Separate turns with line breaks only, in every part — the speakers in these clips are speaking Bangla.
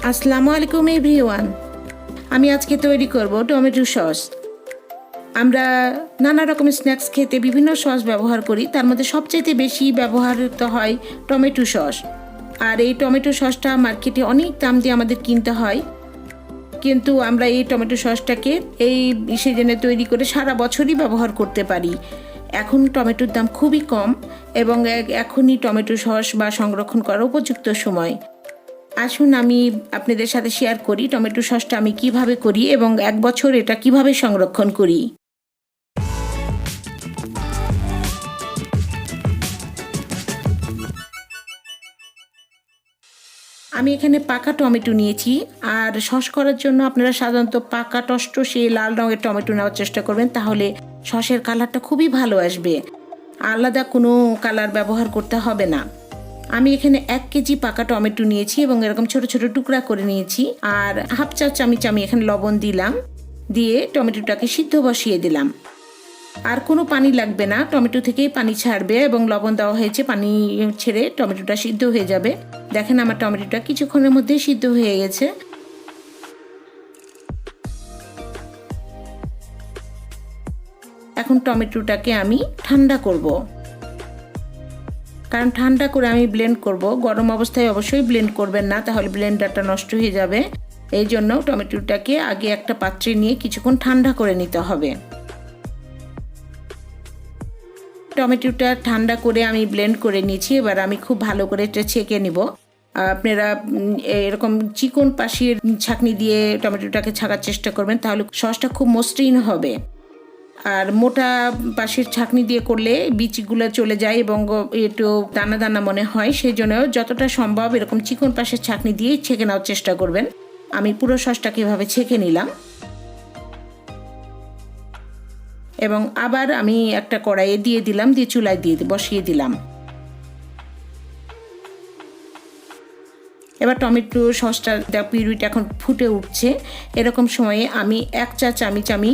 আসসালামু আলাইকুম এভরিওয়ান। আমি আজকে তৈরি করব টমেটো সস। আমরা নানা রকমের স্ন্যাক্স খেতে বিভিন্ন সস ব্যবহার করি, তার মধ্যে সবচেয়ে বেশি ব্যবহৃত হয় টমেটো সস। আর এই টমেটো সসটা মার্কেটে অনেক দাম দিয়ে আমাদের কিনতে হয়, কিন্তু আমরা এই টমেটো সসটাকে এই সিজনে তৈরি করে সারা বছরই ব্যবহার করতে পারি। এখন টমেটোর দাম খুবই কম এবং এখনই টমেটো সস বা সংরক্ষণ করার উপযুক্ত সময়। আসুন আমি আপনাদের সাথে শেয়ার করি টমেটো সসটা আমি কিভাবে করি এবং এক বছর এটা কিভাবে সংরক্ষণ করি। আমি এখানে পাকা টমেটো নিয়েছি, আর সস করার জন্য আপনারা সাধারণত পাকা টসটসে লাল রঙের টমেটো নেওয়ার চেষ্টা করবেন, তাহলে সসের কালারটা খুবই ভালো আসবে। আলাদা কোনো কালার ব্যবহার করতে হবে না। আমি এখানে 1 কেজি পাকা টমেটো নিয়েছি এবং এরকম ছোট ছোট টুকরা করে নিয়েছি, আর হাফ চা চামচ আমি এখানে লবণ দিলাম, দিয়ে টমেটোটাকে সিদ্ধ বসিয়ে দিলাম। আর কোনো পানি লাগবে না, টমেটো থেকেই পানি ছাড়বে এবং লবণ দেওয়া হয়েছে, পানি ছেড়ে টমেটোটা সিদ্ধ হয়ে যাবে। দেখেন আমার টমেটোটা কিছুক্ষণের মধ্যেই সিদ্ধ হয়ে গেছে। এখন টমেটোটাকে আমি ঠান্ডা করব, কারণ ঠান্ডা করে আমি ব্লেন্ড করব। গরম অবস্থায় অবশ্যই ব্লেন্ড করবেন না, তাহলে ব্লেন্ডারটা নষ্ট হয়ে যাবে। এই জন্য টমেটোটাকে আগে একটা পাত্রে নিয়ে কিছুক্ষণ ঠান্ডা করে নিতে হবে। টমেটোটা ঠান্ডা করে আমি ব্লেন্ড করে নিয়েছি, এবার আমি খুব ভালো করে এটা ছেঁকে নিব। আপনারা এরকম চিকন পাশের ছাঁকনি দিয়ে টমেটোটাকে ছাঁকার চেষ্টা করবেন, তাহলে সসটা খুব মসৃণ হবে। আর মোটা পাশের ছাঁকনি দিয়ে করলে বীজগুলো চলে যায় এবং একটু দানা দানা মনে হয়, সেই জন্য যতটা সম্ভব এরকম চিকন পাশের ছাঁকনি দিয়েই ছেঁকে নেওয়ার চেষ্টা করবেন। আমি পুরো সসটাকে এভাবে ছেঁকে নিলাম এবং আবার আমি একটা কড়াইয়ে দিয়ে দিলাম, দিয়ে চুলায় দিয়ে বসিয়ে দিলাম। এবার টমেটো সসটা পিউরিটা এখন ফুটে উঠছে। এরকম সময়ে আমি 1 চা চামচ আমি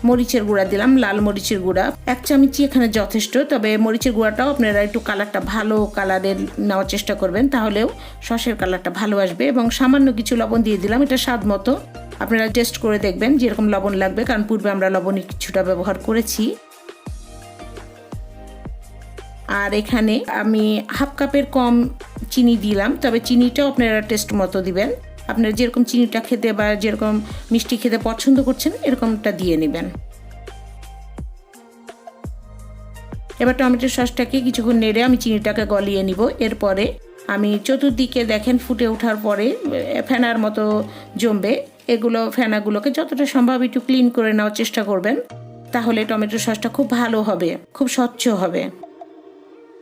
মরিচের গুঁড়া দিলাম, লাল মরিচের গুঁড়া 1 চামচই এখানে যথেষ্ট। তবে মরিচের গুঁড়াটাও আপনারা একটু কালারটা ভালো কালারের নেওয়ার চেষ্টা করবেন, তাহলেও সসের কালারটা ভালো আসবে। এবং সামান্য কিছু লবণ দিয়ে দিলাম, এটা স্বাদ মতো। আপনারা টেস্ট করে দেখবেন যেরকম লবণ লাগবে, কারণ পূর্বে আমরা লবণ কিছুটা ব্যবহার করেছি। আর এখানে আমি হাফ কাপের কম চিনি দিলাম, তবে চিনিটাও আপনারা টেস্ট মতো দিবেন। আপনারা যেরকম চিনিটা খেতে বা যেরকম মিষ্টি খেতে পছন্দ করছেন এরকমটা দিয়ে নেবেন। এবার টমেটো সসটাকে কিছুক্ষণ নেড়ে আমি চিনিটাকে গলিয়ে নিব। এরপরে আমি চতুর্দিকে দেখেন ফুটে ওঠার পরে ফেনার মতো জমবে। ফেনাগুলোকে যতটা সম্ভব একটু ক্লিন করে নেওয়ার চেষ্টা করবেন, তাহলে টমেটো সসটা খুব ভালো হবে, খুব স্বচ্ছ হবে।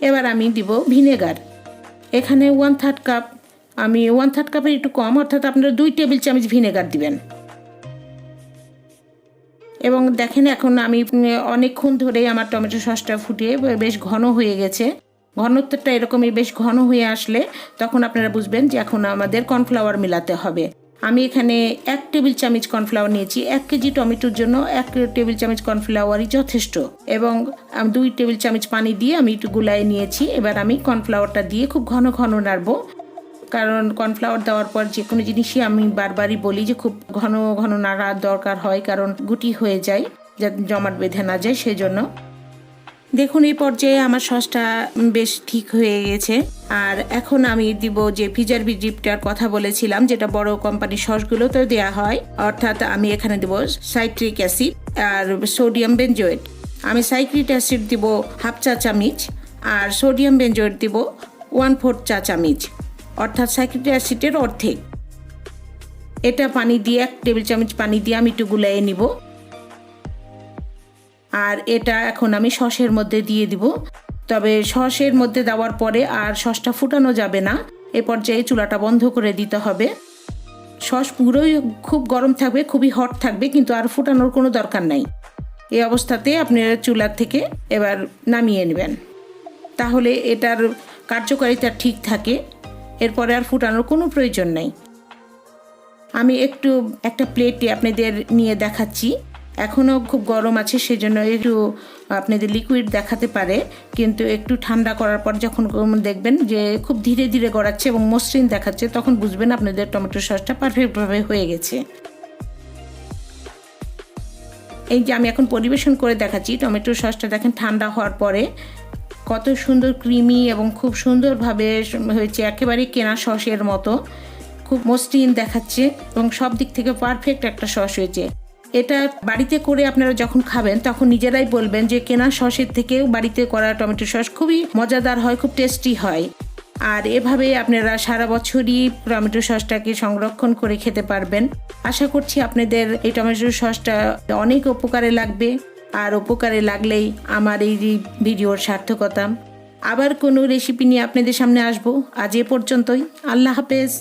এবার আমি দিব ভিনেগার। এখানে 1/3 কাপ, আমি 1/3 কাপের একটু কম, অর্থাৎ আপনারা 2 টেবিল চামচ ভিনেগার দিবেন। এবং দেখেন এখন আমি অনেকক্ষণ ধরে আমার টমেটো সসটা ফুটিয়ে বেশ ঘন হয়ে গেছে। ঘনত্বটা এরকমই বেশ ঘন হয়ে আসলে তখন আপনারা বুঝবেন যে এখন আমাদের কর্নফ্লাওয়ার মেলাতে হবে। আমি এখানে 1 টেবিল চামচ কর্নফ্লাওয়ার নিয়েছি। 1 কেজি টমেটোর জন্য 1 টেবিল চামচ কর্নফ্লাওয়ারই যথেষ্ট। এবং 2 টেবিল চামচ পানি দিয়ে আমি একটু গুলায় নিয়েছি। এবার আমি কর্নফ্লাওয়ারটা দিয়ে খুব ঘন ঘন নাড়বো, কারণ কর্নফ্লাওয়ার দেওয়ার পর যে কোনো জিনিসই আমি বারবারই বলি যে খুব ঘন ঘন নাড়ার দরকার হয়, কারণ গুটি হয়ে যায়, যাতে জমাট বেঁধে না যায়। সেই জন্য দেখুন এই পর্যায়ে আমার সসটা বেশ ঠিক হয়ে গেছে। আর এখন আমি দিব যে প্রিজারভেটিভটার কথা বলেছিলাম, যেটা বড় কোম্পানির সসগুলোতেও দেওয়া হয়, অর্থাৎ আমি এখানে দেব সাইট্রিক অ্যাসিড আর সোডিয়াম বেনজোয়েট। আমি সাইট্রিক অ্যাসিড দিব হাফ চা চামচ, আর সোডিয়াম বেনজোয়েট দিব 1/4 চা চামচ, অর্থাৎ সাইট্রিক অ্যাসিডের অর্ধেক। এটা পানি দিয়ে 1 টেবিল চামচ পানি দিয়ে আমি একটু গুলিয়ে নিব। আর এটা এখন আমি সসের মধ্যে দিয়ে দিব। তবে সসের মধ্যে দেওয়ার পরে আর সসটা ফুটানো যাবে না, এ পর্যায়ে চুলাটা বন্ধ করে দিতে হবে। সস পুরোই খুব গরম থাকবে, খুবই হট থাকবে, কিন্তু আর ফুটানোর কোনো দরকার নাই। এই অবস্থাতে আপনি চুলার থেকে এবার নামিয়ে নেবেন, তাহলে এটার কার্যকারিতা ঠিক থাকে। এরপরে আর ফুটানোর কোনো প্রয়োজন নেই। আমি একটা প্লেটে আপনাদের নিয়ে দেখাচ্ছি। এখনও খুব গরম আছে, সেজন্য একটু আপনাদের লিকুইড দেখাতে পারে, কিন্তু একটু ঠান্ডা করার পর যখন দেখবেন যে খুব ধীরে ধীরে গড়াচ্ছে এবং মসৃণ দেখাচ্ছে, তখন বুঝবেন আপনাদের টমেটো সসটা পারফেক্টভাবে হয়ে গেছে। এই যে আমি এখন পরিবেশন করে দেখাচ্ছি টমেটো সসটা, দেখেন ঠান্ডা হওয়ার পরে কত সুন্দর ক্রিমি এবং খুব সুন্দরভাবে হয়েছে, একেবারে কেনা সসের মতো, খুব মসৃণ দেখাচ্ছে এবং সব দিক থেকে পারফেক্ট একটা সস হয়েছে। এটা বাড়িতে করে আপনারা যখন খাবেন তখন নিজেরাই বলবেন যে কেনা সসের থেকেও বাড়িতে করা টমেটো সস খুবই মজাদার হয়, খুব টেস্টি হয়। আর এভাবে আপনারা সারা বছরই টমেটো সসটাকে সংরক্ষণ করে খেতে পারবেন। আশা করছি আপনাদের এই টমেটো সসটা অনেক উপকারে লাগবে, আর উপকারে লাগলেই আমার এই ভিডিওর সার্থকতা। আবার কোনো রেসিপি নিয়ে আপনাদের সামনে আসবো। আজ এ পর্যন্তই। আল্লাহ হাফেজ।